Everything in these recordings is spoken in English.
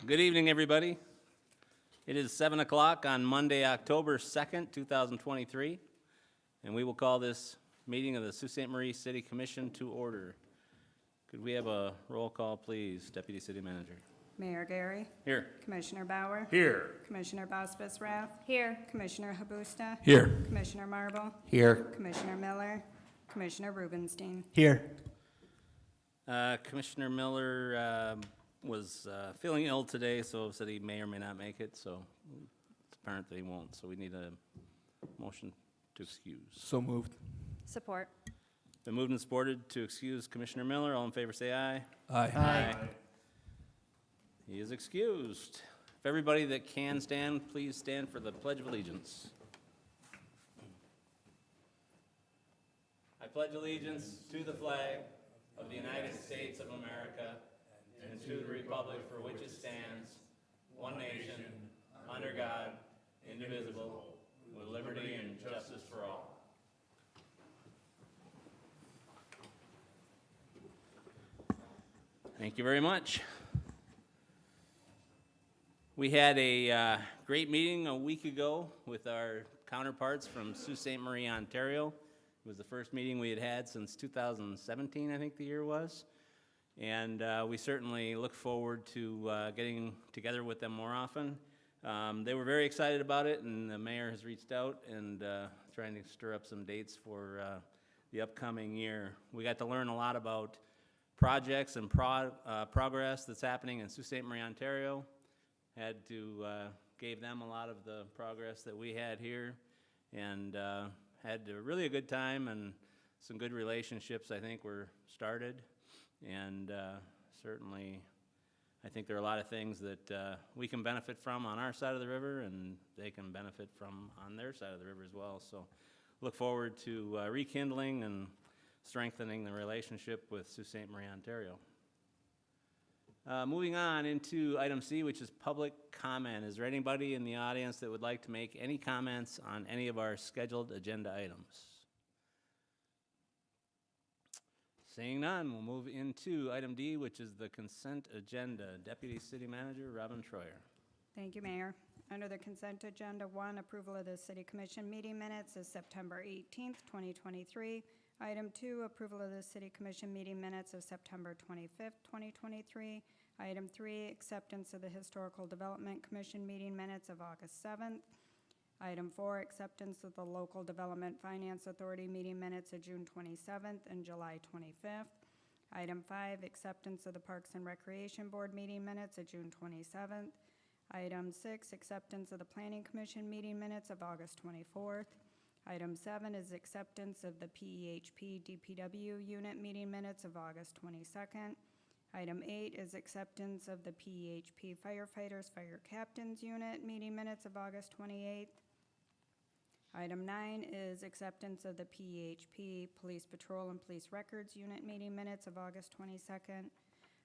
Good evening, everybody. It is 7 o'clock on Monday, October 2nd, 2023, and we will call this meeting of the Sault Ste. Marie City Commission to order. Could we have a roll call, please, Deputy City Manager? Mayor Gary. Here. Commissioner Bauer. Here. Commissioner Bospis Rath. Here. Commissioner Habusta. Here. Commissioner Marble. Here. Commissioner Miller. Commissioner Rubenstein. Here. Commissioner Miller was feeling ill today, so said he may or may not make it, so it's apparent that he won't. So we need a motion to excuse. So moved. Support. Been moved and supported to excuse Commissioner Miller. All in favor, say aye. Aye. He is excused. If everybody that can stand, please stand for the Pledge of Allegiance. I pledge allegiance to the flag of the United States of America and to the republic for which it stands, one nation, under God, indivisible, with liberty and justice for all. Thank you very much. We had a great meeting a week ago with our counterparts from Sault Ste. Marie, Ontario. It was the first meeting we had had since 2017, I think the year was. And we certainly look forward to getting together with them more often. They were very excited about it, and the mayor has reached out and trying to stir up some dates for the upcoming year. We got to learn a lot about projects and progress that's happening in Sault Ste. Marie, Ontario. Had to gave them a lot of the progress that we had here, and had really a good time, and some good relationships I think were started, and certainly I think there are a lot of things that we can benefit from on our side of the river, and they can benefit from on their side of the river as well. So look forward to rekindling and strengthening the relationship with Sault Ste. Marie, Ontario. Moving on into item C, which is public comment. Is there anybody in the audience that would like to make any comments on any of our scheduled agenda items? Seeing none, we'll move into item D, which is the consent agenda. Deputy City Manager Robin Troyer. Thank you, Mayor. Under the consent agenda, 1, approval of the City Commission meeting minutes is September 18th, 2023. Item 2, approval of the City Commission meeting minutes of September 25th, 2023. Item 3, acceptance of the Historical Development Commission meeting minutes of August 7th. Item 4, acceptance of the Local Development Finance Authority meeting minutes of June 27th and July 25th. Item 5, acceptance of the Parks and Recreation Board meeting minutes of June 27th. Item 6, acceptance of the Planning Commission meeting minutes of August 24th. Item 7 is acceptance of the PEHP DPW unit meeting minutes of August 22nd. Item 8 is acceptance of the PEHP firefighters fire captains unit meeting minutes of August 28th. Item 9 is acceptance of the PEHP police patrol and police records unit meeting minutes of August 22nd.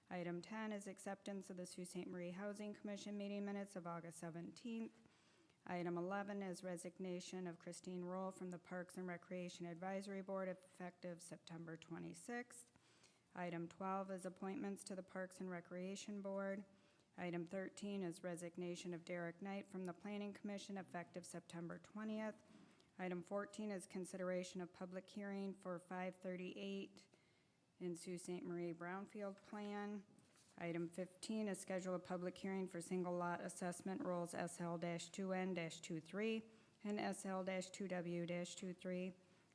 Item 10 is acceptance of the Sault Ste. Marie Housing Commission meeting minutes of August 17th. Item 11 is resignation of Christine Roll from the Parks and Recreation Advisory Board effective September 26th. Item 12 is appointments to the Parks and Recreation Board. Item 13 is resignation of Derek Knight from the Planning Commission effective September 20th. Item 14 is consideration of public hearing for 538 in Sault Ste. Marie Brownfield Plan. Item 15 is schedule a public hearing for single lot assessment rolls SL-2N-23 and SL-2W-23.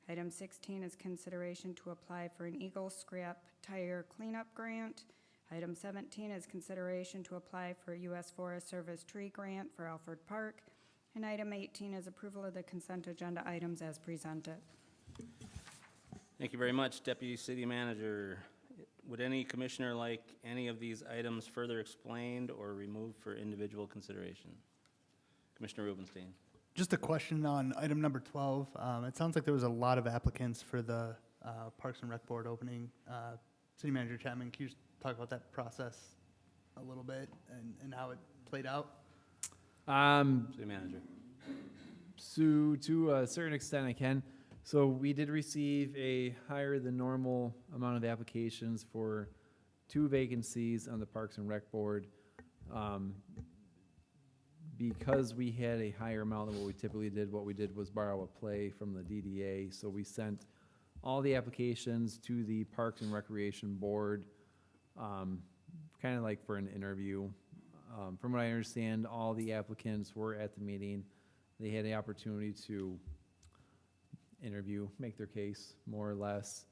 Item 16 is consideration to apply for an Eagle Scrap Tire Cleanup Grant. Item 17 is consideration to apply for a U.S. Forest Service tree grant for Alford Park. And item 18 is approval of the consent agenda items as presented. Thank you very much, Deputy City Manager. Would any commissioner like any of these items further explained or removed for individual consideration? Commissioner Rubenstein. Just a question on item number 12. It sounds like there was a lot of applicants for the Parks and Rec Board opening. City Manager Chapman, can you just talk about that process a little bit and how it played out? City Manager. So to a certain extent I can. So we did receive a higher than normal amount of applications for 2 vacancies on the Parks and Rec Board. Because we had a higher amount than what we typically did, what we did was borrow a play from the DDA. So we sent all the applications to the Parks and Recreation Board, kind of like for an interview. From what I understand, all the applicants were at the meeting. They had the opportunity to interview, make their case, more or less.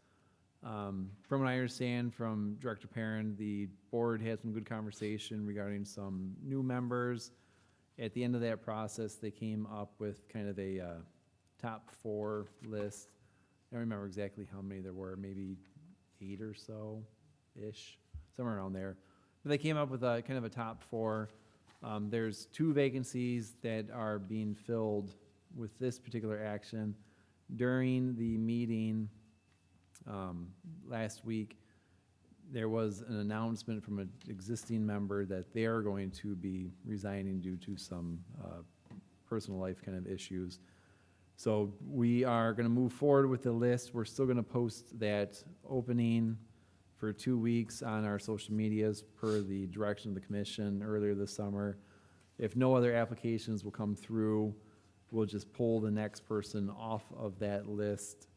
From what I understand from Director Perrin, the board had some good conversation regarding some new members. At the end of that process, they came up with kind of a top 4 list. I don't remember exactly how many there were, maybe 8 or so-ish, somewhere around there. But they came up with a kind of a top 4. There's 2 vacancies that are being filled with this particular action. During the meeting last week, there was an announcement from an existing member that they are going to be resigning due to some personal life kind of issues. So we are going to move forward with the list. We're still going to post that opening for 2 weeks on our social medias per the direction of the commission earlier this summer. If no other applications will come through, we'll just pull the next person off of that list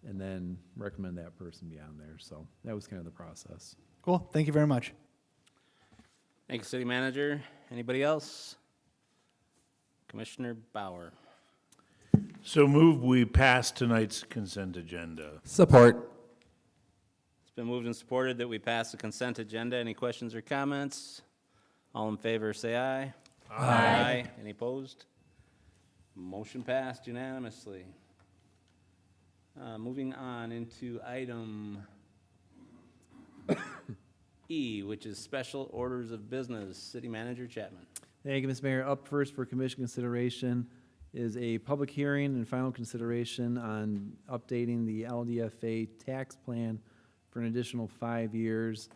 and then recommend that person be on there. So that was kind of the process. Cool, thank you very much. Thank you, City Manager. Anybody else? Commissioner Bauer. So move we pass tonight's consent agenda. Support. It's been moved and supported that we pass the consent agenda. Any questions or comments? All in favor, say aye. Aye. Any opposed? Motion passed unanimously. Moving on into item E, which is special orders of business. City Manager Chapman. Thank you, Mr. Mayor. Up first for commission consideration is a public hearing and final consideration on updating the LDFA tax plan for an additional 5 years.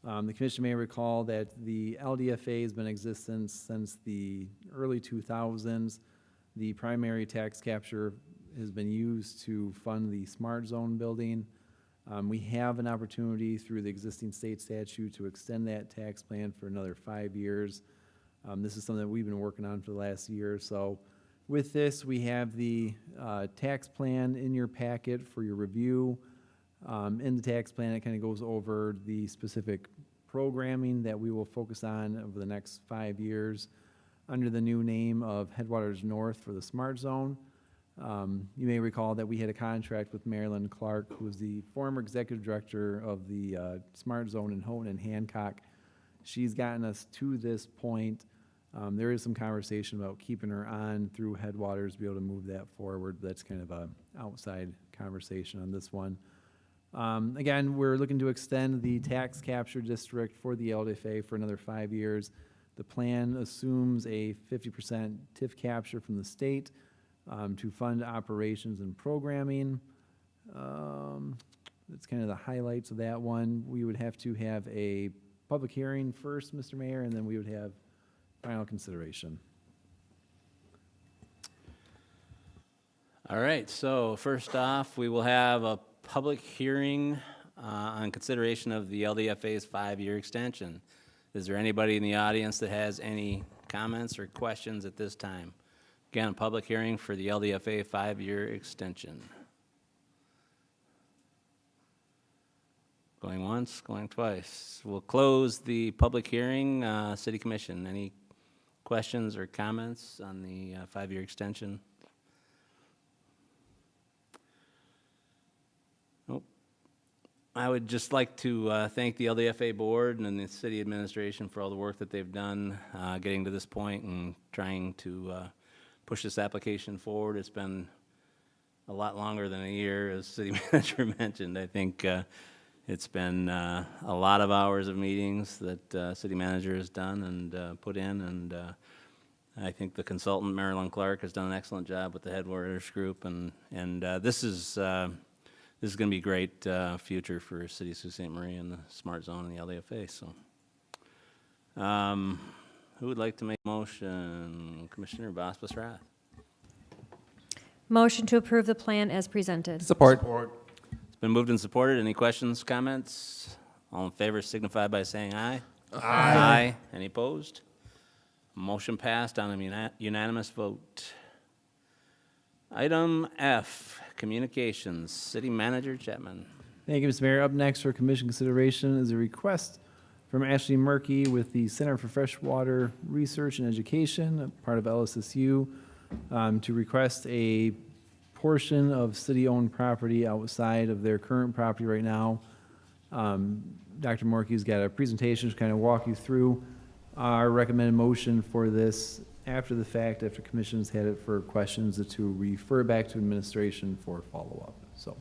The commission may recall that the LDFA has been in existence since the early 2000s. The primary tax capture has been used to fund the Smart Zone building. We have an opportunity through the existing state statute to extend that tax plan for another 5 years. This is something that we've been working on for the last year or so. With this, we have the tax plan in your packet for your review. In the tax plan, it kind of goes over the specific programming that we will focus on over the next 5 years under the new name of Headwaters North for the Smart Zone. You may recall that we had a contract with Marilyn Clark, who was the former executive director of the Smart Zone in Houghton and Hancock. She's gotten us to this point. There is some conversation about keeping her on through Headwaters to be able to move that forward. That's kind of a outside conversation on this one. Again, we're looking to extend the tax capture district for the LDFA for another 5 years. The plan assumes a 50% TIF capture from the state to fund operations and programming. That's kind of the highlights of that one. We would have to have a public hearing first, Mr. Mayor, and then we would have final consideration. All right, so first off, we will have a public hearing on consideration of the LDFA's 5-year extension. Is there anybody in the audience that has any comments or questions at this time? Again, a public hearing for the LDFA 5-year extension. Going once, going twice. We'll close the public hearing. City Commission, any questions or comments on the 5-year extension? Nope. I would just like to thank the LDFA board and the city administration for all the work that they've done getting to this point and trying to push this application forward. It's been a lot longer than a year, as city manager mentioned. I think it's been a lot of hours of meetings that city manager has done and put in, and I think the consultant, Marilyn Clark, has done an excellent job with the Headwaters Group, and this is going to be a great future for City of Sault Ste. Marie and the Smart Zone and the LDFA. So, who would like to make a motion? Commissioner Bosbus-Rath. Motion to approve the plan as presented. Support. It's been moved and supported. Any questions, comments? All in favor signify by saying aye. Aye. Any opposed? Motion passed on a unanimous vote. Item F, Communications, City Manager Chapman. Thank you, Mr. Mayor. Up next for commission consideration is a request from Ashley Murky with the Center for Freshwater Research and Education, a part of LSSU, to request a portion of city-owned property outside of their current property right now. Dr. Murky's got a presentation to kind of walk you through our recommended motion for this after the fact, after commission's had it for questions, to refer back to administration for follow-up. So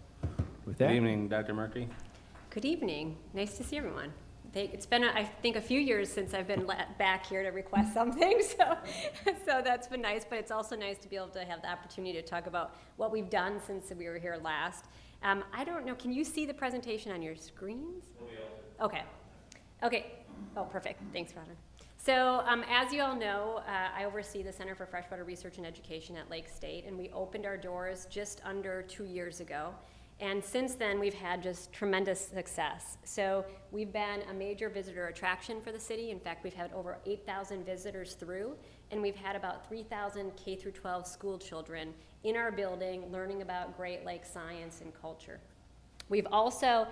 with that. Good evening, Dr. Murphy. Good evening. Nice to see everyone. It's been, I think, a few years since I've been back here to request something, so that's been nice, but it's also nice to be able to have the opportunity to talk about what we've done since we were here last. I don't know, can you see the presentation on your screens? Okay. Okay. Oh, perfect. Thanks, Roger. So, as you all know, I oversee the Center for Freshwater Research and Education at Lake State, and we opened our doors just under 2 years ago. And since then, we've had just tremendous success. So we've been a major visitor attraction for the city. In fact, we've had over 8,000 visitors through, and we've had about 3,000 K through 12 school children in our building learning about Great Lakes science and culture. We've also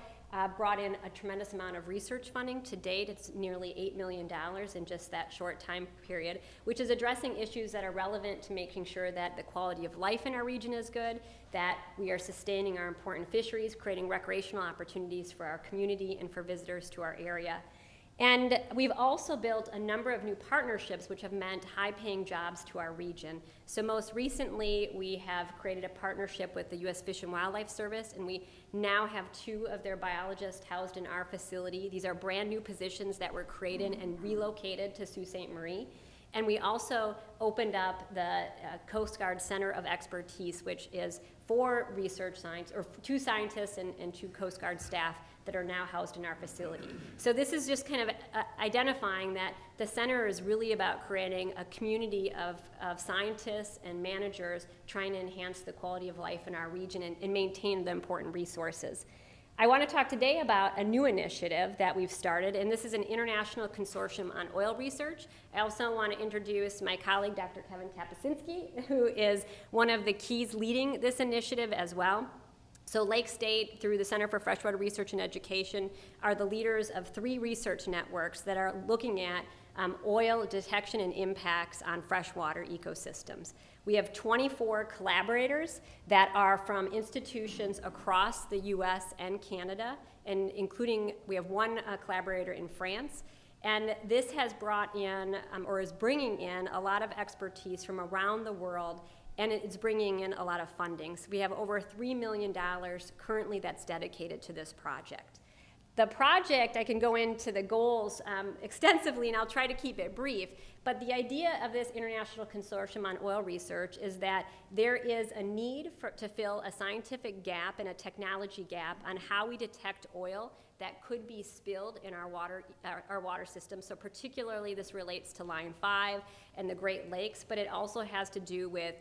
brought in a tremendous amount of research funding. To date, it's nearly $8 million in just that short time period, which is addressing issues that are relevant to making sure that the quality of life in our region is good, that we are sustaining our important fisheries, creating recreational opportunities for our community and for visitors to our area. And we've also built a number of new partnerships which have meant high-paying jobs to our region. So most recently, we have created a partnership with the U.S. Fish and Wildlife Service, and we now have 2 of their biologists housed in our facility. These are brand new positions that were created and relocated to Sault Ste. Marie. And we also opened up the Coast Guard Center of Expertise, which is 4 research science, or 2 scientists and 2 Coast Guard staff that are now housed in our facility. So this is just kind of identifying that the center is really about creating a community of scientists and managers trying to enhance the quality of life in our region and maintain the important resources. I want to talk today about a new initiative that we've started, and this is an international consortium on oil research. I also want to introduce my colleague, Dr. Kevin Kapusinski, who is one of the keys leading this initiative as well. So Lake State, through the Center for Freshwater Research and Education, are the leaders of 3 research networks that are looking at oil detection and impacts on freshwater ecosystems. We have 24 collaborators that are from institutions across the U.S. and Canada, and including, we have 1 collaborator in France. And this has brought in, or is bringing in, a lot of expertise from around the world, and it's bringing in a lot of funding. So we have over $3 million currently that's dedicated to this project. The project, I can go into the goals extensively, and I'll try to keep it brief, but the idea of this international consortium on oil research is that there is a need to fill a scientific gap and a technology gap on how we detect oil that could be spilled in our water system. So particularly this relates to Line 5 and the Great Lakes, but it also has to do with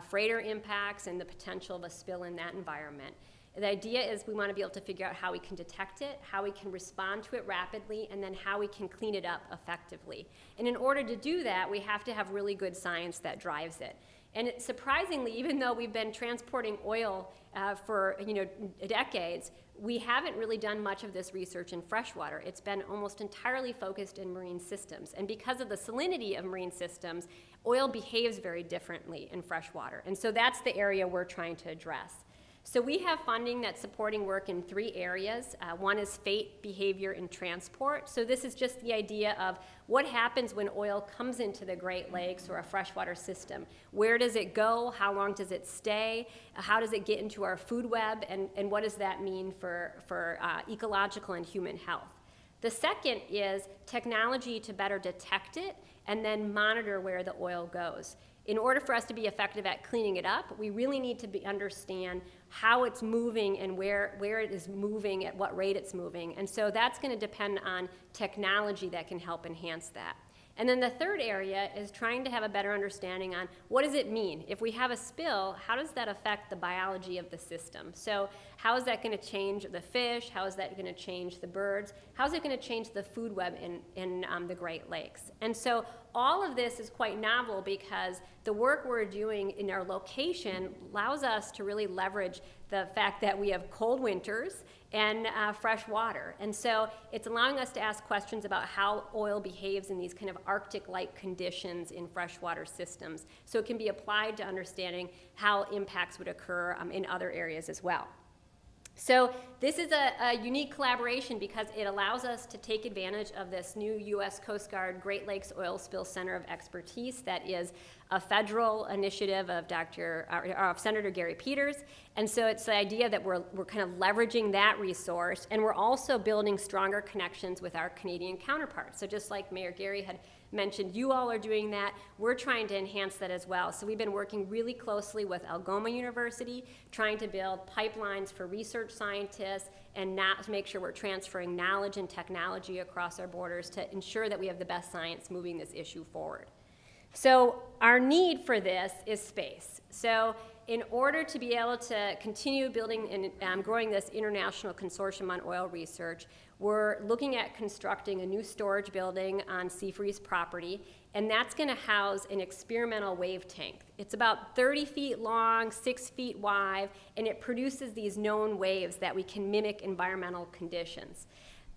freighter impacts and the potential of a spill in that environment. The idea is we want to be able to figure out how we can detect it, how we can respond to it rapidly, and then how we can clean it up effectively. And in order to do that, we have to have really good science that drives it. And surprisingly, even though we've been transporting oil for decades, we haven't really done much of this research in freshwater. It's been almost entirely focused in marine systems. And because of the salinity of marine systems, oil behaves very differently in freshwater. And so that's the area we're trying to address. So we have funding that's supporting work in 3 areas. One is fate, behavior, and transport. So this is just the idea of what happens when oil comes into the Great Lakes or a freshwater system. Where does it go? How long does it stay? How does it get into our food web? And what does that mean for ecological and human health? The second is technology to better detect it and then monitor where the oil goes. In order for us to be effective at cleaning it up, we really need to understand how it's moving and where it is moving, at what rate it's moving. And so that's going to depend on technology that can help enhance that. And then the third area is trying to have a better understanding on what does it mean? If we have a spill, how does that affect the biology of the system? So how is that going to change the fish? How is that going to change the birds? How is it going to change the food web in the Great Lakes? And so all of this is quite novel because the work we're doing in our location allows us to really leverage the fact that we have cold winters and fresh water. And so it's allowing us to ask questions about how oil behaves in these kind of Arctic-like conditions in freshwater systems. So it can be applied to understanding how impacts would occur in other areas as well. So this is a unique collaboration because it allows us to take advantage of this new U.S. Coast Guard Great Lakes Oil Spill Center of Expertise that is a federal initiative of Senator Gary Peters. And so it's the idea that we're kind of leveraging that resource, and we're also building stronger connections with our Canadian counterparts. So just like Mayor Gary had mentioned, you all are doing that. We're trying to enhance that as well. So we've been working really closely with Algoma University, trying to build pipelines for research scientists and not make sure we're transferring knowledge and technology across our borders to ensure that we have the best science moving this issue forward. So our need for this is space. So in order to be able to continue building and growing this international consortium on oil research, we're looking at constructing a new storage building on Seafree's property, and that's going to house an experimental wave tank. It's about 30 feet long, 6 feet wide, and it produces these known waves that we can mimic environmental conditions.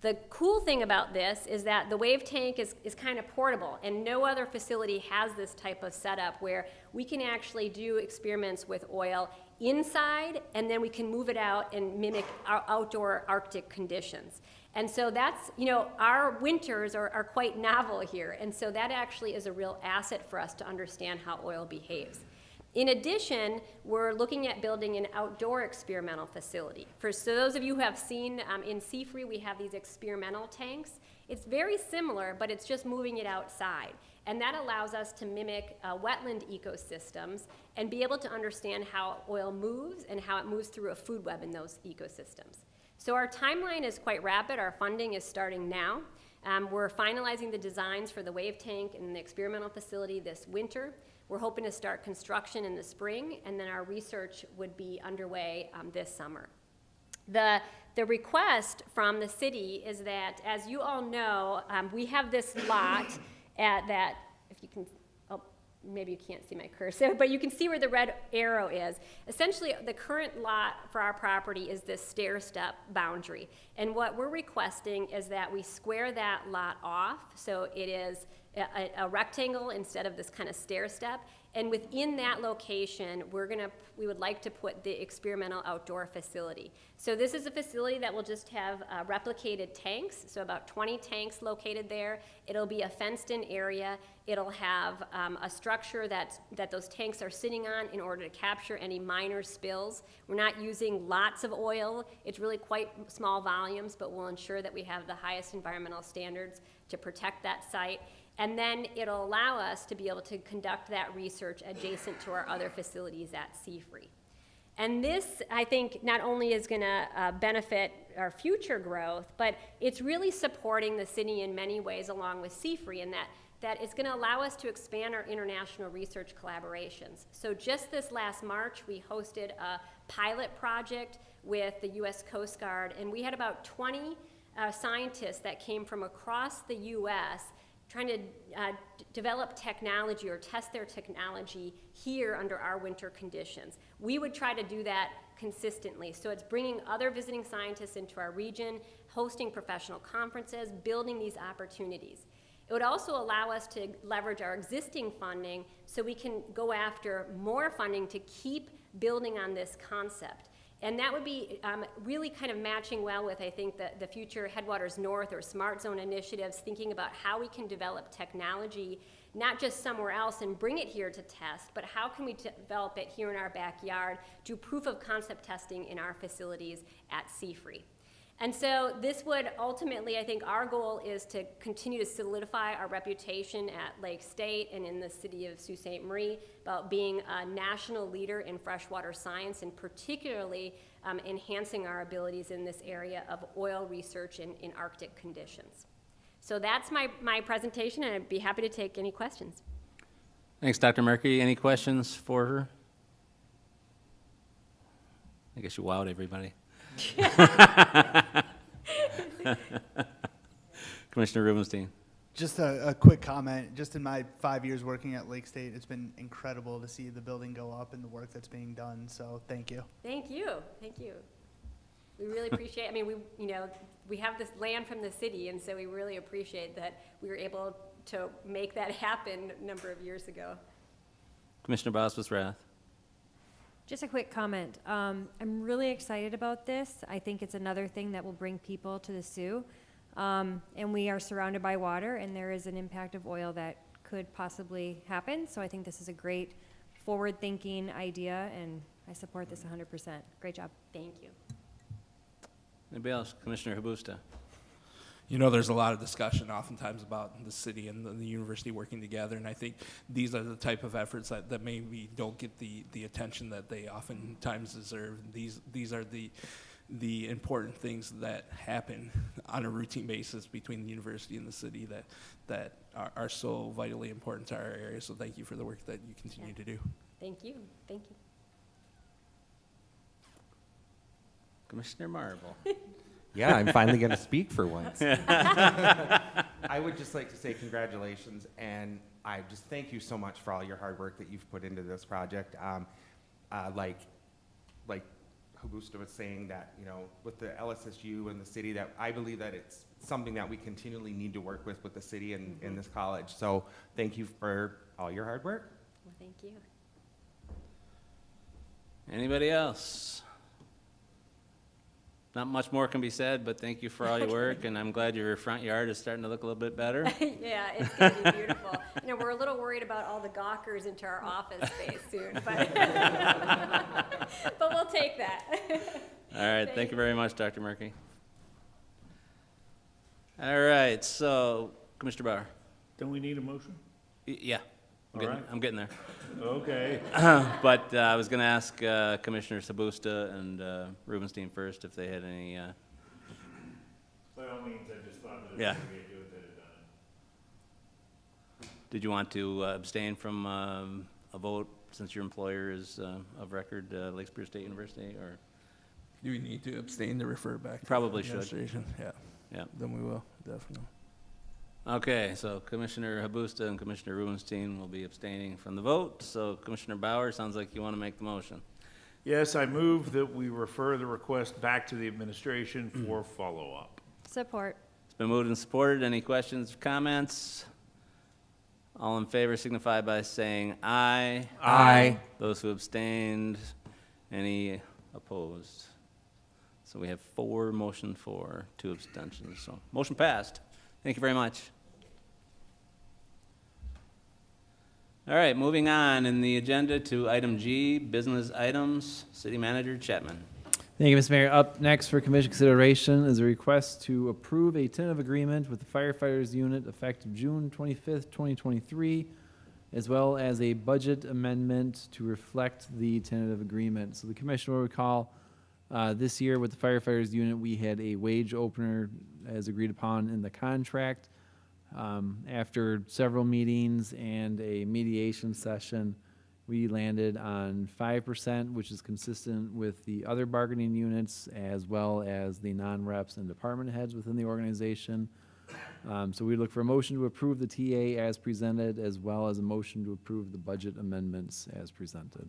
The cool thing about this is that the wave tank is kind of portable, and no other facility has this type of setup where we can actually do experiments with oil inside, and then we can move it out and mimic our outdoor Arctic conditions. And so that's, our winters are quite novel here, and so that actually is a real asset for us to understand how oil behaves. In addition, we're looking at building an outdoor experimental facility. So those of you who have seen in Seafree, we have these experimental tanks. It's very similar, but it's just moving it outside. And that allows us to mimic wetland ecosystems and be able to understand how oil moves and how it moves through a food web in those ecosystems. So our timeline is quite rapid. Our funding is starting now. We're finalizing the designs for the wave tank and the experimental facility this winter. We're hoping to start construction in the spring, and then our research would be underway this summer. The request from the city is that, as you all know, we have this lot that, if you can, maybe you can't see my cursor, but you can see where the red arrow is. Essentially, the current lot for our property is this stair-step boundary. And what we're requesting is that we square that lot off, so it is a rectangle instead of this kind of stair step. And within that location, we would like to put the experimental outdoor facility. So this is a facility that will just have replicated tanks, so about 20 tanks located there. It'll be a fenced-in area. It'll have a structure that those tanks are sitting on in order to capture any minor spills. We're not using lots of oil. It's really quite small volumes, but we'll ensure that we have the highest environmental standards to protect that site. And then it'll allow us to be able to conduct that research adjacent to our other facilities at Seafree. And this, I think, not only is going to benefit our future growth, but it's really supporting the city in many ways along with Seafree, in that it's going to allow us to expand our international research collaborations. So just this last March, we hosted a pilot project with the U.S. Coast Guard, and we had about 20 scientists that came from across the U.S. trying to develop technology or test their technology here under our winter conditions. We would try to do that consistently. So it's bringing other visiting scientists into our region, hosting professional conferences, building these opportunities. It would also allow us to leverage our existing funding so we can go after more funding to keep building on this concept. And that would be really kind of matching well with, I think, the future Headwaters North or Smart Zone initiatives, thinking about how we can develop technology, not just somewhere else and bring it here to test, but how can we develop it here in our backyard, do proof of concept testing in our facilities at Seafree. And so this would ultimately, I think our goal is to continue to solidify our reputation at Lake State and in the city of Sault Ste. Marie about being a national leader in freshwater science, and particularly enhancing our abilities in this area of oil research in Arctic conditions. So that's my presentation, and I'd be happy to take any questions. Thanks, Dr. Murphy. Any questions for her? I guess you wowed everybody. Commissioner Rubenstein. Just a quick comment, just in my 5 years working at Lake State, it's been incredible to see the building go up and the work that's being done, so thank you. Thank you, thank you. We really appreciate, I mean, we have this land from the city, and so we really appreciate that we were able to make that happen a number of years ago. Commissioner Bosworth-Rath. Just a quick comment. I'm really excited about this. I think it's another thing that will bring people to the Sioux. And we are surrounded by water, and there is an impact of oil that could possibly happen. So I think this is a great forward-thinking idea, and I support this 100%. Great job. Thank you. Anybody else? Commissioner Habusta. You know, there's a lot of discussion oftentimes about the city and the university working together, and I think these are the type of efforts that maybe don't get the attention that they oftentimes deserve. These are the important things that happen on a routine basis between the university and the city that are so vitally important to our area. So thank you for the work that you continue to do. Thank you, thank you. Commissioner Marble. Yeah, I'm finally going to speak for once. I would just like to say congratulations, and I just thank you so much for all your hard work that you've put into this project. Like Habusta was saying, that, you know, with the LSSU and the city, that I believe that it's something that we continually need to work with the city and in this college. So thank you for all your hard work. Well, thank you. Anybody else? Not much more can be said, but thank you for all your work, and I'm glad your front yard is starting to look a little bit better. Yeah, it's gonna be beautiful. You know, we're a little worried about all the gawkers into our office space soon, but, but we'll take that. All right, thank you very much, Dr. Murphy. All right, so, Commissioner Bauer. Don't we need a motion? Yeah, All right. I'm getting there. Okay. But I was going to ask Commissioner Sabusta and Rubenstein first if they had any, By all means, I just thought that Yeah. if we could do it, they'd have done it. did you want to abstain from a vote since your employer is of record, Lake Superior State University, or? Do we need to abstain to refer back to Probably the should. administration? Yeah, Yeah. then we will, definitely. Okay, so Commissioner Habusta and Commissioner Rubenstein will be abstaining from the vote. So Commissioner Bauer, sounds like you want to make the motion. Yes, I move that we refer the request back to the administration for follow-up. Support. It's been moved and supported. Any questions or comments? All in favor signify by saying aye. Aye. Those who abstained, any opposed? So we have 4, motion for, 2 abstentions. So motion passed. Thank you very much. All right, moving on in the agenda to item G, business items. City Manager Chapman. Thank you, Mr. Mayor. Up next for commission consideration is a request to approve a tentative agreement with the firefighters unit effective June 25th, 2023, as well as a budget amendment to reflect the tentative agreement. So the commission will recall, this year with the firefighters unit, we had a wage opener as agreed upon in the contract. After several meetings and a mediation session, we landed on 5%, which is consistent with the other bargaining units as well as the non-reps and department heads within the organization. So we look for a motion to approve the TA as presented, as well as a motion to approve the budget amendments as presented.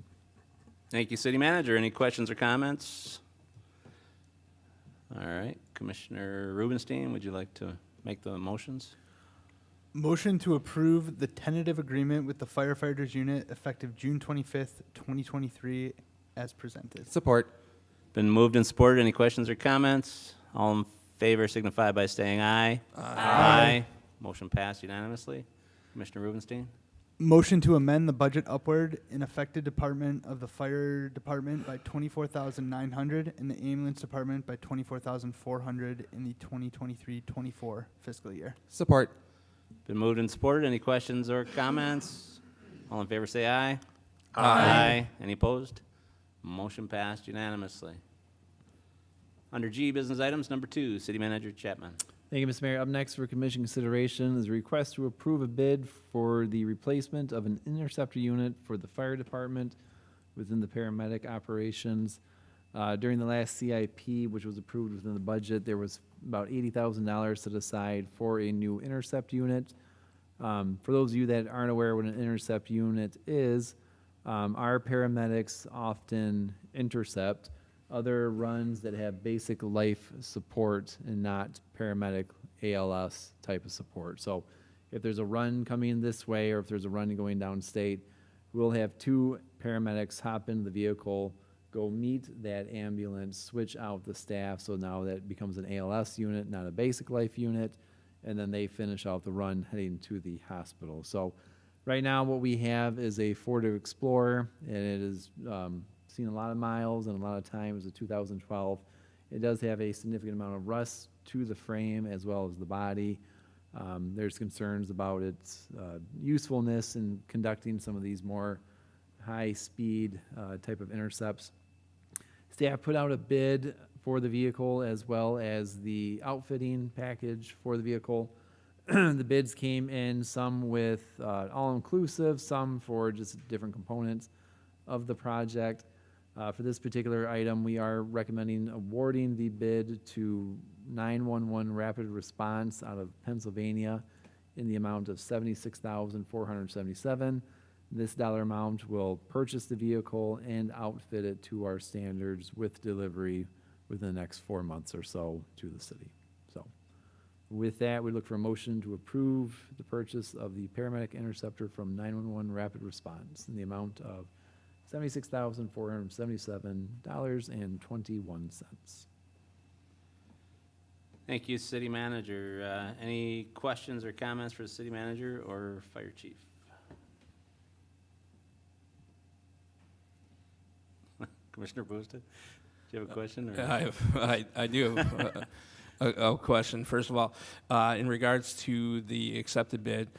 Thank you, City Manager. Any questions or comments? All right, Commissioner Rubenstein, would you like to make the motions? Motion to approve the tentative agreement with the firefighters unit effective June 25th, 2023, as presented. Support. Been moved and supported. Any questions or comments? All in favor signify by saying aye. Aye. Motion passed unanimously. Commissioner Rubenstein? Motion to amend the budget upward in affected department of the fire department by $24,900 and the ambulance department by $24,400 in the 2023-24 fiscal year. Support. Been moved and supported. Any questions or comments? All in favor say aye. Aye. Any opposed? Motion passed unanimously. Under G, business items, number 2, City Manager Chapman. Thank you, Mr. Mayor. Up next for commission consideration is a request to approve a bid for the replacement of an interceptor unit for the fire department within the paramedic operations. During the last CIP, which was approved within the budget, there was about $80,000 set aside for a new intercept unit. For those of you that aren't aware what an intercept unit is, our paramedics often intercept other runs that have basic life support and not paramedic ALS type of support. So if there's a run coming this way or if there's a run going downstate, we'll have 2 paramedics hop into the vehicle, go meet that ambulance, switch out the staff, so now that becomes an ALS unit, not a basic life unit, and then they finish out the run heading to the hospital. So right now what we have is a Ford Explorer, and it is seen a lot of miles and a lot of time. It was a 2012. It does have a significant amount of rust to the frame as well as the body. There's concerns about its usefulness in conducting some of these more high-speed type of intercepts. Staff put out a bid for the vehicle as well as the outfitting package for the vehicle. The bids came in, some with all-inclusive, some for just different components of the project. For this particular item, we are recommending awarding the bid to 911 Rapid Response out of Pennsylvania in the amount of $76,477. This dollar amount will purchase the vehicle and outfit it to our standards with delivery within the next 4 months or so to the city. So with that, we look for a motion to approve the purchase of the paramedic interceptor from 911 Rapid Response in the amount of $76,477.21. Thank you, City Manager. Any questions or comments for the City Manager or Fire Chief? Commissioner Boosta, do you have a question? Or? I do have a question. First of all, in regards to the accepted bid,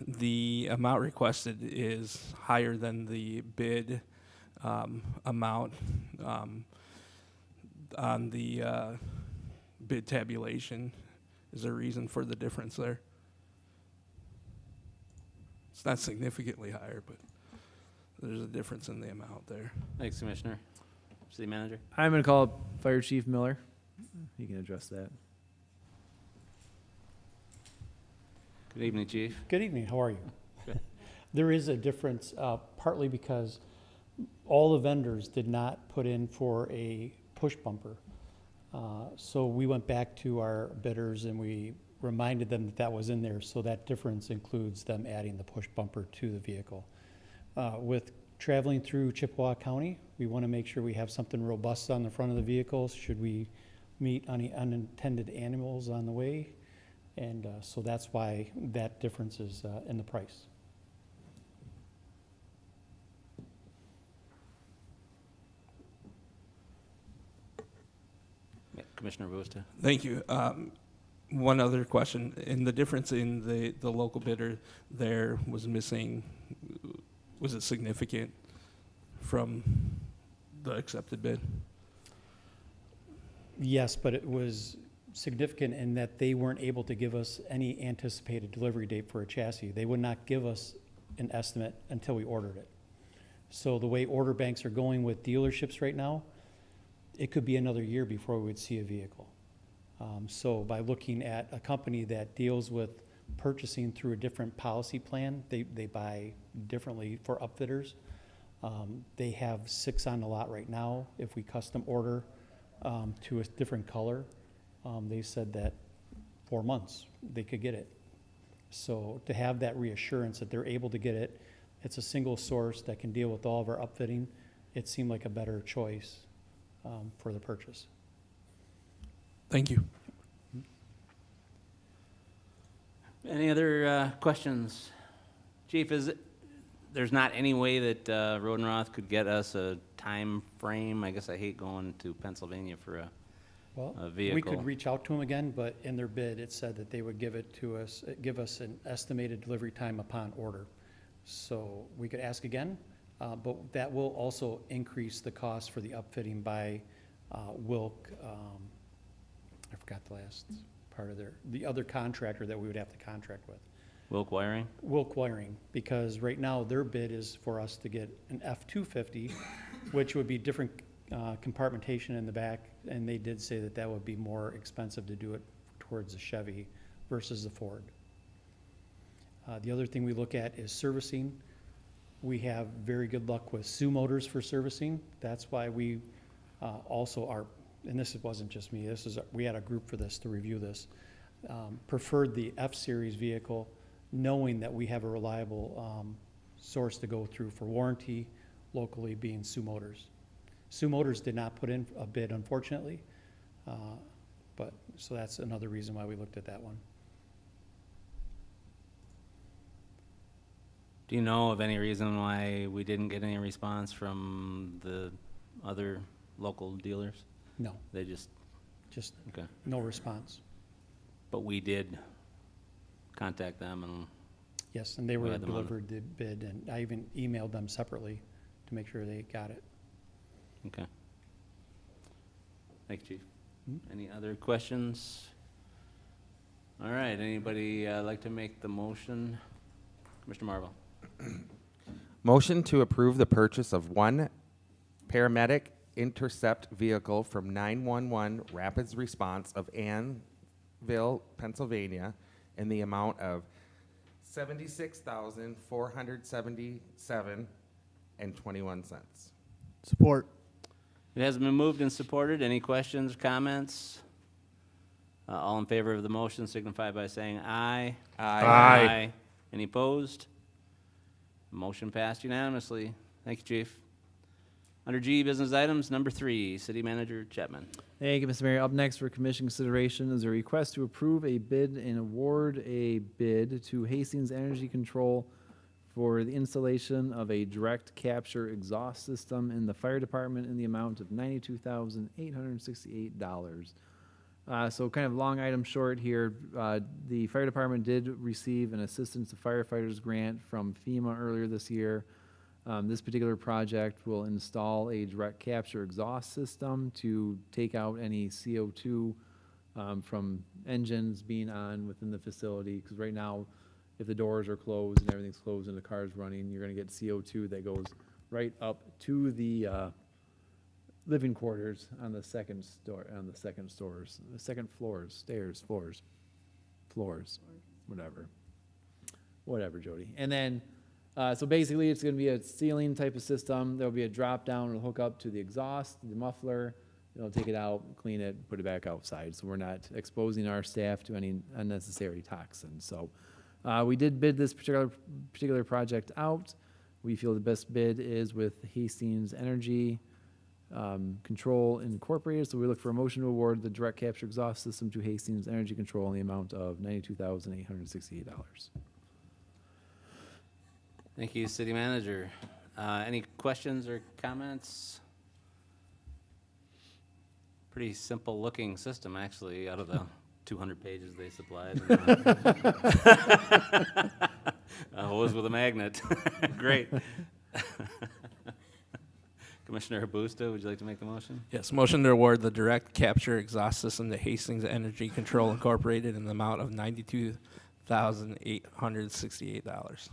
the amount requested is higher than the bid amount on the bid tabulation. Is there a reason for the difference there? It's not significantly higher, but there's a difference in the amount there. Thanks, Commissioner. City Manager? I'm going to call up Fire Chief Miller. He can address that. Good evening, Chief. Good evening, how are you? Good. There is a difference, partly because all the vendors did not put in for a push bumper. So we went back to our bidders and we reminded them that that was in there, so that difference includes them adding the push bumper to the vehicle. With traveling through Chippewa County, we want to make sure we have something robust on the front of the vehicle should we meet any unintended animals on the way. And so that's why that difference is in the price. Yeah, Commissioner Boosta. Thank you. One other question. In the difference in the local bidder there was missing, was it significant from the accepted bid? Yes, but it was significant in that they weren't able to give us any anticipated delivery date for a chassis. They would not give us an estimate until we ordered it. So the way order banks are going with dealerships right now, it could be another year before we would see a vehicle. So by looking at a company that deals with purchasing through a different policy plan, they buy differently for upfitters. They have 6 on the lot right now. If we custom order to a different color, they said that 4 months they could get it. So to have that reassurance that they're able to get it, it's a single source that can deal with all of our upfitting, it seemed like a better choice for the purchase. Thank you. Any other questions? Chief, there's not any way that Rodenroth could get us a time frame? I guess I hate going to Pennsylvania for a vehicle. We could reach out to them again, but in their bid, it said that they would give it to us, give us an estimated delivery time upon order. So we could ask again, but that will also increase the cost for the upfitting by Wilk. I forgot the last part of the other contractor that we would have to contract with. Wilk Wiring? Wilk Wiring, because right now their bid is for us to get an F-250, which would be different compartmentation in the back, and they did say that that would be more expensive to do it towards the Chevy versus the Ford. The other thing we look at is servicing. We have very good luck with Sioux Motors for servicing. That's why we also are, and this wasn't just me, we had a group for this to review this, preferred the F-Series vehicle, knowing that we have a reliable source to go through for warranty, locally being Sioux Motors. Sioux Motors did not put in a bid, unfortunately, but, so that's another reason why we looked at that one. Do you know of any reason why we didn't get any response from the other local dealers? No, They just, just okay. no response. But we did contact them and, Yes, and they We were had them on. delivered the bid, and I even emailed them separately to make sure they got it. okay. Thank you, Chief. Mhm. Any other questions? All right, anybody like to make the motion? Commissioner Marvel? Motion to approve the purchase of one paramedic intercept vehicle from 911 Rapids Response of Annville, Pennsylvania, in the amount of $76,477.21. Support. It has been moved and supported. Any questions, comments? All in favor of the motion signify by saying aye. Aye. Any opposed? Motion passed unanimously. Thank you, Chief. Under G, business items, number 3, City Manager Chapman. Thank you, Mr. Mayor. Up next for commission consideration is a request to approve a bid and award a bid to Hastings Energy Control for the installation of a direct capture exhaust system in the fire department in the amount of $92,868. So kind of long item short here. The fire department did receive an Assistance to Firefighters grant from FEMA earlier this year. This particular project will install a direct capture exhaust system to take out any CO2 from engines being on within the facility. Because right now, if the doors are closed and everything's closed and the car's running, you're going to get CO2 that goes right up to the living quarters on the second floors, whatever, Jody. And then, so basically, it's going to be a ceiling type of system. There'll be a drop down, it'll hook up to the exhaust, the muffler. It'll take it out, clean it, put it back outside. So we're not exposing our staff to any unnecessary toxins. So we did bid this particular project out. We feel the best bid is with Hastings Energy Control Incorporated. So we look for a motion to award the direct capture exhaust system to Hastings Energy Control in the amount of $92,868. Thank you, City Manager. Any questions or comments? Pretty simple looking system, actually, out of the 200 pages they supplied. A hose with a magnet. Great. Commissioner Busta, would you like to make the motion? Yes, motion to award the direct capture exhaust system to Hastings Energy Control Incorporated in the amount of $92,868.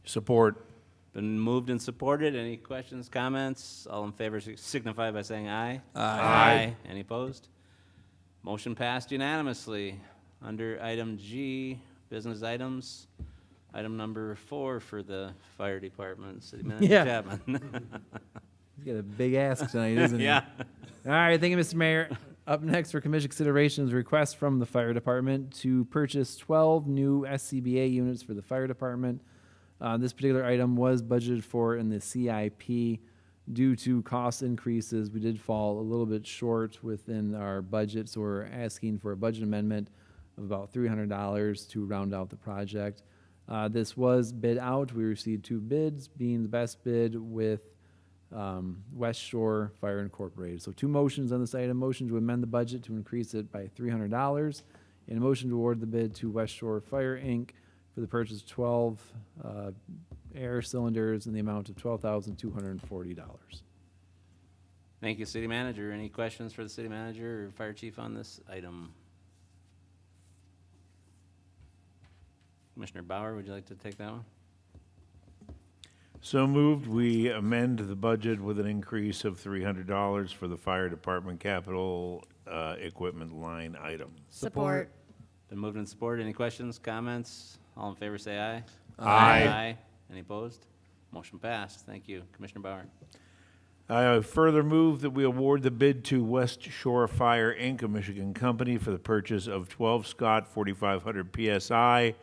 Support. Been moved and supported. Any questions, comments? All in favor signify by saying aye. Aye. Any opposed? Motion passed unanimously. Under item G, business items, item number 4 for the fire department, City Manager Yeah. Chapman. He's got a big ask tonight, isn't he? Yeah. All right, thank you, Mr. Mayor. Up next for commission consideration is a request from the fire department to purchase 12 new SCBA units for the fire department. This particular item was budgeted for in the CIP. Due to cost increases, we did fall a little bit short within our budget, so we're asking for a budget amendment of about $300 to round out the project. This was bid out. We received 2 bids, being the best bid with West Shore Fire Incorporated. So 2 motions on this item: motion to amend the budget to increase it by $300, and a motion to award the bid to West Shore Fire Inc. for the purchase of 12 air cylinders in the amount of $12,240. Thank you, City Manager. Any questions for the City Manager or Fire Chief on this item? Commissioner Bauer, would you like to take that one? So moved, we amend the budget with an increase of $300 for the fire department capital equipment line item. Support. Been moved and supported. Any questions, comments? All in favor, say aye. Aye. Any opposed? Motion passed. Thank you. Commissioner Bauer. I further move that we award the bid to West Shore Fire, Inc., a Michigan company, for the purchase of 12 Scott 4500 PSI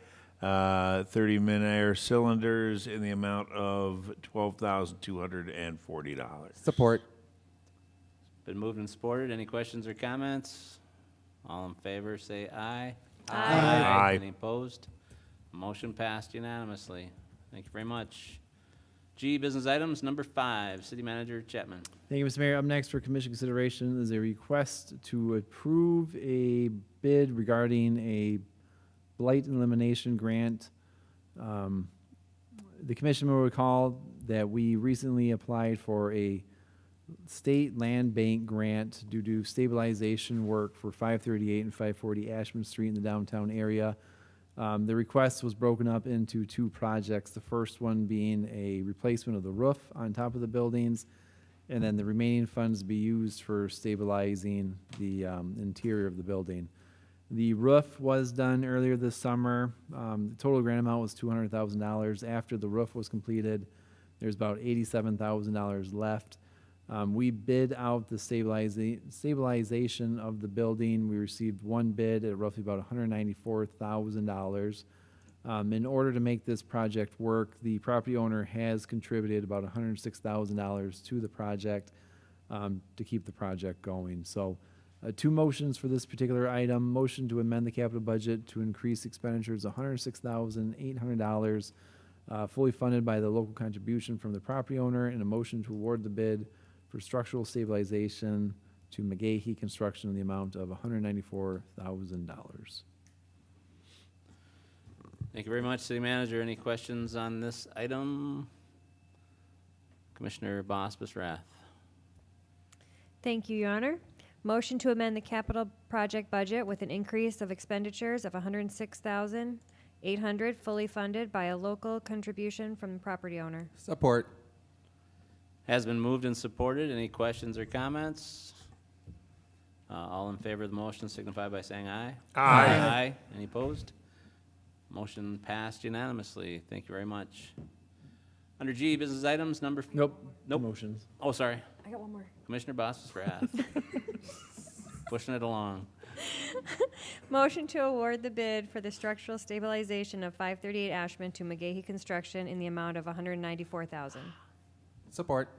30-min air cylinders in the amount of $12,240. Support. Been moved and supported. Any questions or comments? All in favor, say aye. Aye. Any opposed? Motion passed unanimously. Thank you very much. G, business items, number 5, City Manager Chapman. Thank you, Mr. Mayor. Up next for commission consideration is a request to approve a bid regarding a blight elimination grant. The commission will recall that we recently applied for a state land bank grant due to stabilization work for 538 and 540 Ashman Street in the downtown area. The request was broken up into 2 projects, the first one being a replacement of the roof on top of the buildings, and then the remaining funds be used for stabilizing the interior of the building. The roof was done earlier this summer. The total grant amount was $200,000. After the roof was completed, there's about $87,000 left. We bid out the stabilization of the building. We received 1 bid at roughly about $194,000. In order to make this project work, the property owner has contributed about $106,000 to the project to keep the project going. So 2 motions for this particular item. Motion to amend the capital budget to increase expenditures $106,800, fully funded by the local contribution from the property owner, and a motion to award the bid for structural stabilization to McGahee Construction in the amount of $194,000. Thank you very much, City Manager. Any questions on this item? Commissioner Bospis Rath. Thank you, Your Honor. Motion to amend the capital project budget with an increase of expenditures of $106,800, fully funded by a local contribution from the property owner. Support. Has been moved and supported. Any questions or comments? All in favor of the motion signify by saying aye. Aye. Any opposed? Motion passed unanimously. Thank you very much. Under G, business items, number... Nope. Nope. Motions. Oh, sorry. I got one more. Commissioner Bospis Rath. Pushing it along. Motion to award the bid for the structural stabilization of 538 Ashman to McGahee Construction in the amount of $194,000. Support.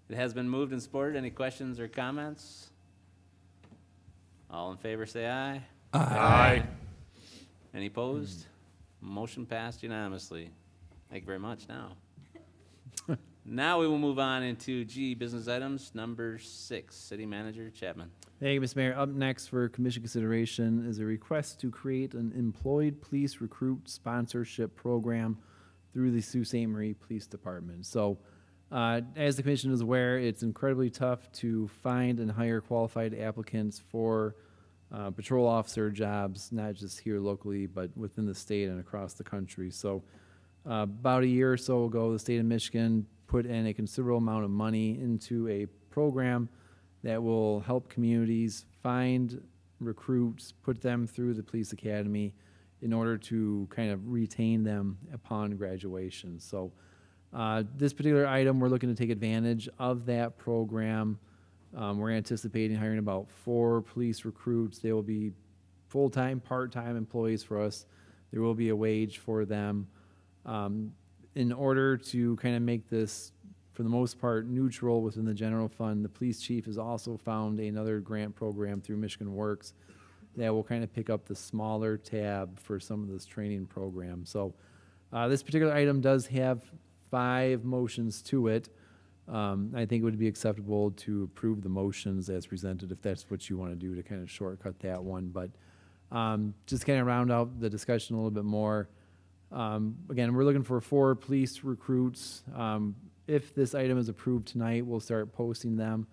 It has been moved and supported. Any questions or comments? All in favor, say aye. Aye. Any opposed? Motion passed unanimously. Thank you very much now. Now we will move on into G, business items, number 6, City Manager Chapman. Thank you, Mr. Mayor. Up next for commission consideration is a request to create an employed police recruit sponsorship program through the Sault Ste. Marie Police Department. So, as the commission is aware, it's incredibly tough to find and hire qualified applicants for patrol officer jobs, not just here locally, but within the state and across the country. So, about a year or so ago, the state of Michigan put in a considerable amount of money into a program that will help communities find recruits, put them through the police academy in order to kind of retain them upon graduation. So this particular item, we're looking to take advantage of that program. We're anticipating hiring about 4 police recruits. They will be full-time, part-time employees for us. There will be a wage for them. In order to kind of make this, for the most part, neutral within the general fund, the police chief has also found another grant program through Michigan Works that will kind of pick up the smaller tab for some of this training program. So this particular item does have 5 motions to it. I think it would be acceptable to approve the motions as presented if that's what you want to do to kind of shortcut that one. But just kind of round out the discussion a little bit more. Again, we're looking for 4 police recruits. If this item is approved tonight, we'll start posting them.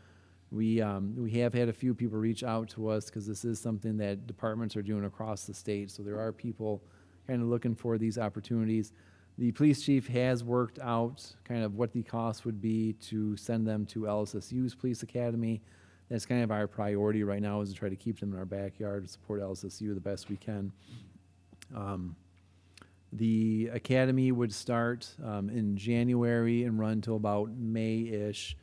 We have had a few people reach out to us because this is something that departments are doing across the state. So there are people kind of looking for these opportunities. The police chief has worked out kind of what the cost would be to send them to LSSU's police academy. That's kind of our priority right now, is to try to keep them in our backyard and support LSSU the best we can. The academy would start in January and run till about May-ish.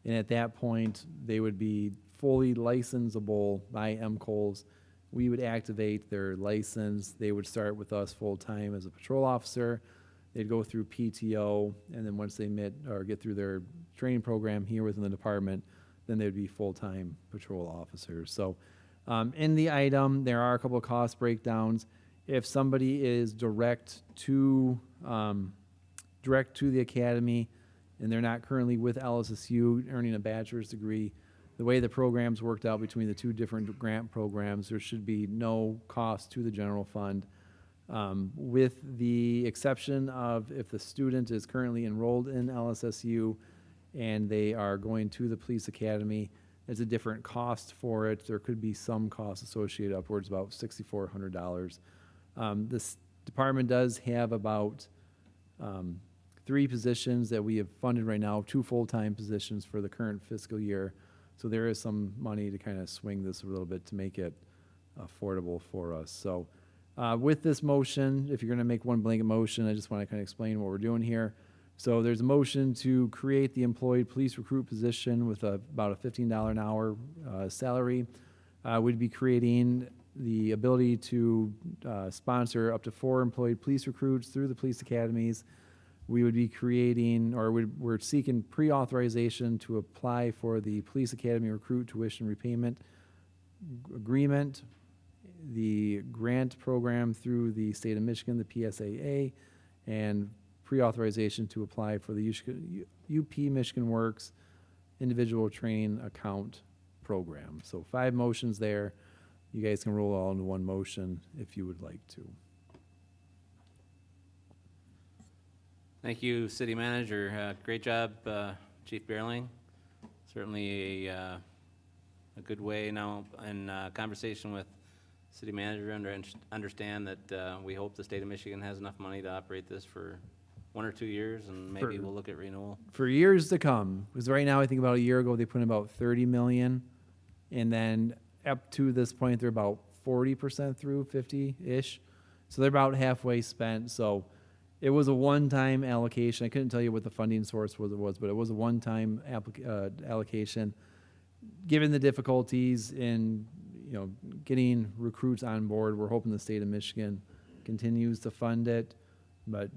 And at that point, they would be fully licensable by MCOLS. We would activate their license. They would start with us full-time as a patrol officer. They'd go through PTO, and then once they get through their training program here within the department, then they'd be full-time patrol officers. So in the item, there are a couple of cost breakdowns. If somebody is direct to the academy and they're not currently with LSSU earning a bachelor's degree, the way the program's worked out between the two different grant programs, there should be no cost to the general fund. With the exception of if the student is currently enrolled in LSSU and they are going to the police academy, there's a different cost for it. There could be some costs associated, upwards about $6,400. This department does have about 3 positions that we have funded right now, 2 full-time positions for the current fiscal year. So there is some money to kind of swing this a little bit to make it affordable for us. So with this motion, if you're going to make one blanket motion, I just want to kind of explain what we're doing here. So there's a motion to create the employed police recruit position with about a $15 an hour salary. We'd be creating the ability to sponsor up to 4 employed police recruits through the police academies. We would be creating, or we're seeking pre-authorization to apply for the police academy recruit tuition repayment agreement, the grant program through the state of Michigan, the PSAA, and pre-authorization to apply for the UP Michigan Works individual training account program. So 5 motions there. You guys can roll all into one motion if you would like to. Thank you, City Manager. Great job, Chief Beerling. Certainly a good way now in conversation with City Manager understand that we hope the state of Michigan has enough money to operate this for 1 or 2 years, and maybe we'll look at renewal. For years to come, because right now I think about a year ago they put in about 30 million, and then up to this point they're about 40% through, 50-ish. So they're about halfway spent. So it was a one-time allocation. I couldn't tell you what the funding source was, but it was a one-time allocation. Given the difficulties in getting recruits on board, we're hoping the state of Michigan continues to fund it, but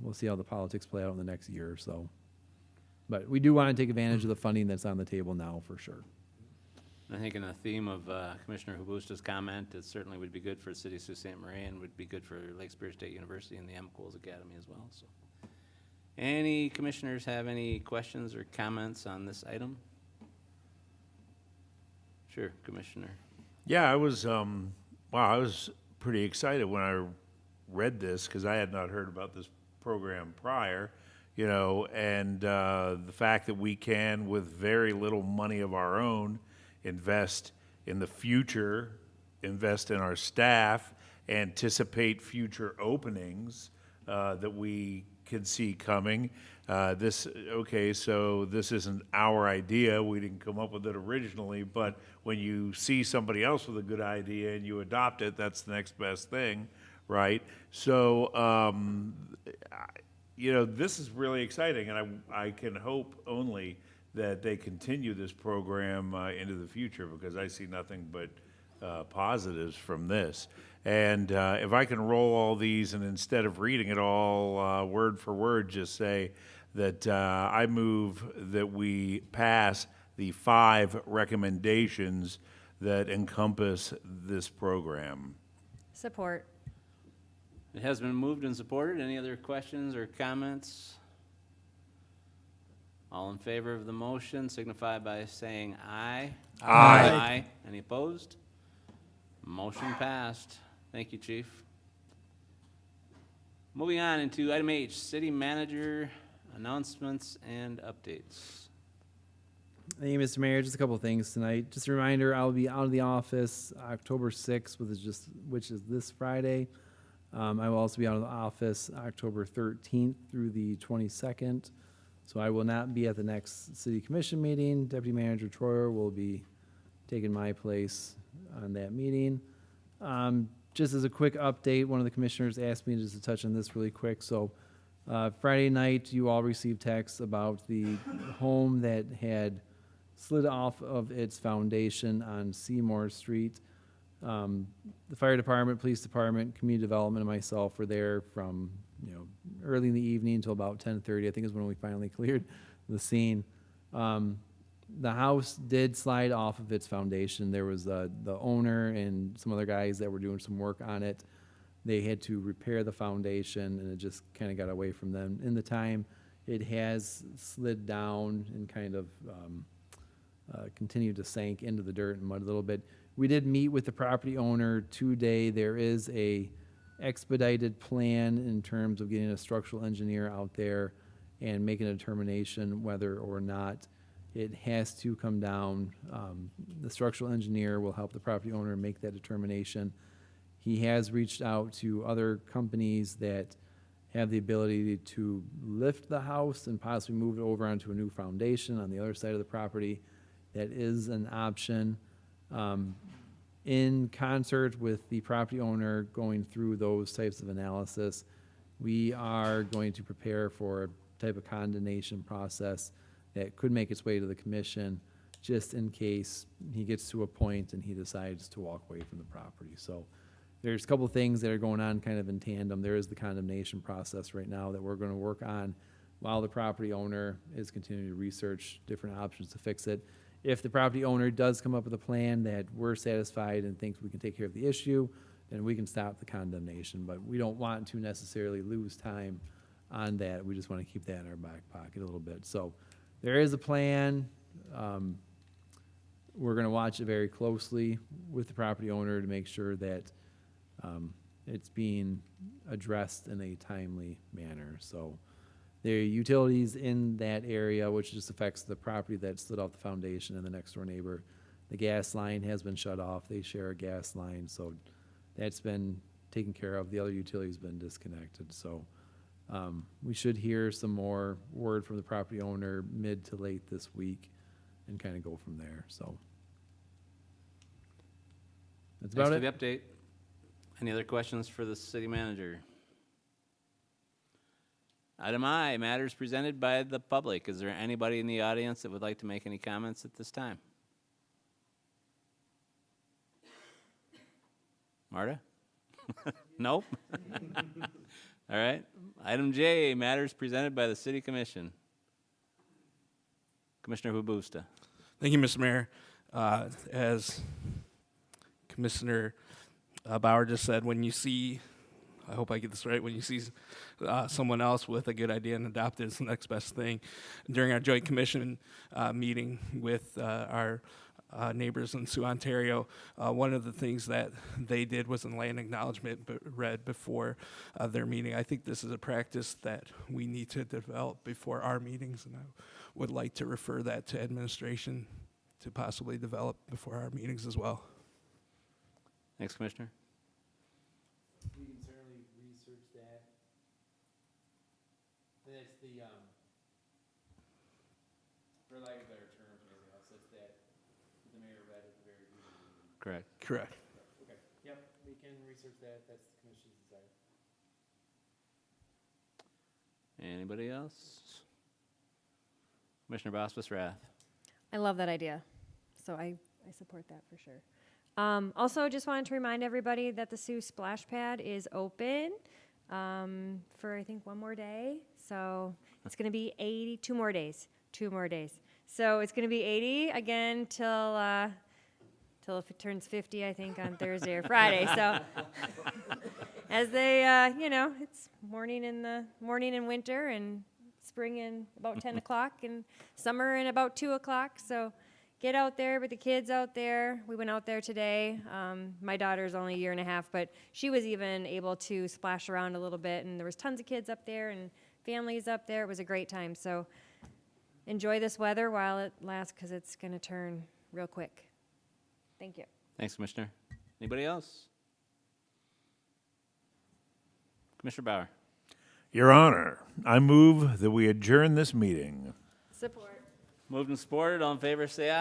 we'll see how the politics play out in the next year or so. But we do want to take advantage of the funding that's on the table now for sure. I think in the theme of Commissioner Hubusta's comment, it certainly would be good for the city of Sault Ste. Marie and would be good for Lake Superior State University and the MCOLS Academy as well. So, any commissioners have any questions or comments on this item? Sure, Commissioner. Yeah, I was I was pretty excited when I read this because I had not heard about this program prior, and the fact that we can, with very little money of our own, invest in the future, invest in our staff, anticipate future openings that we can see coming. So this isn't our idea. We didn't come up with it originally, but when you see somebody else with a good idea and you adopt it, that's the next best thing, right? So, this is really exciting, and I can hope only that they continue this program into the future, because I see nothing but positives from this. And if I can roll all these and instead of reading it all word for word, just say that I move that we pass the 5 recommendations that encompass this program. Support. It has been moved and supported. Any other questions or comments? All in favor of the motion signify by saying aye. Aye. Any opposed? Motion passed. Thank you, Chief. Moving on into item H, City Manager announcements and updates. Thank you, Mr. Mayor. Just a couple of things tonight. Just a reminder, I'll be out of the office October 6th, which is this Friday. I will also be out of the office October 13th through the 22nd, so I will not be at the next city commission meeting. Deputy Manager Troyer will be taking my place on that meeting. Just as a quick update, one of the commissioners asked me just to touch on this really quick. So Friday night, you all received texts about the home that had slid off of its foundation on Seymour Street. The fire department, police department, community development, and myself were there from, early in the evening until about 10:30, I think is when we finally cleared the scene. The house did slide off of its foundation. There was the owner and some other guys that were doing some work on it. They had to repair the foundation, and it just kind of got away from them. In the time, it has slid down and kind of continued to sink into the dirt and mud a little bit. We did meet with the property owner today. There is a expedited plan in terms of getting a structural engineer out there and making a determination whether or not it has to come down. The structural engineer will help the property owner make that determination. He has reached out to other companies that have the ability to lift the house and possibly move it over onto a new foundation on the other side of the property. That is an option. In concert with the property owner going through those types of analysis, we are going to prepare for a type of condemnation process that could make its way to the commission, just in case he gets to a point and he decides to walk away from the property. So there's a couple of things that are going on kind of in tandem. There is the condemnation process right now that we're going to work on while the property owner is continuing to research different options to fix it. If the property owner does come up with a plan that we're satisfied and thinks we can take care of the issue, then we can stop the condemnation. But we don't want to necessarily lose time on that. We just want to keep that in our back pocket a little bit. So there is a plan. We're going to watch it very closely with the property owner to make sure that it's being addressed in a timely manner. So there are utilities in that area, which just affects the property that slid off the foundation and the next door neighbor. The gas line has been shut off. They share a gas line, so that's been taken care of. The other utility's been disconnected. So we should hear some more word from the property owner mid to late this week and kind of go from there. So that's about Thanks it. for the update. Any other questions for the city manager? Item I, matters presented by the public. Is there anybody in the audience that would like to make any comments at this time? Marta? Nope? All right. Item J, matters presented by the city commission. Commissioner Hubusta. Thank you, Mr. Mayor. As Commissioner Bauer just said, when you see, I hope I get this right, when you see someone else with a good idea and adopt it, it's the next best thing. During our joint commission meeting with our neighbors in Sioux, Ontario, one of the things that they did was a land acknowledgement read before their meeting. I think this is a practice that we need to develop before our meetings, and I would like to refer that to administration to possibly develop before our meetings as well. Thanks, Commissioner. We can certainly research that. That's the, for lack of better terms or anything else, that's that the mayor read at the very beginning. Correct. Correct. Okay, yep, we can research that, that's the commission's desire. Anybody else? Commissioner Bosphus-Rath. I love that idea, so I support that for sure. Also, just wanted to remind everybody that the Sioux Splash Pad is open for, I think, one more day. So it's going to be 80, 2 more days. So it's going to be 80 again till if it turns 50, I think, on Thursday or Friday. So as they, it's morning in winter and spring in about 10 o'clock and summer in about 2 o'clock. So get out there with the kids out there. We went out there today. My daughter's only a year and a half, but she was even able to splash around a little bit, and there was tons of kids up there and families up there. It was a great time. So enjoy this weather while it lasts, because it's going to turn real quick. Thank you. Thanks, Commissioner. Anybody else? Commissioner Bauer. Your Honor, I move that we adjourn this meeting. Support. Moved and supported, all in favor, say aye.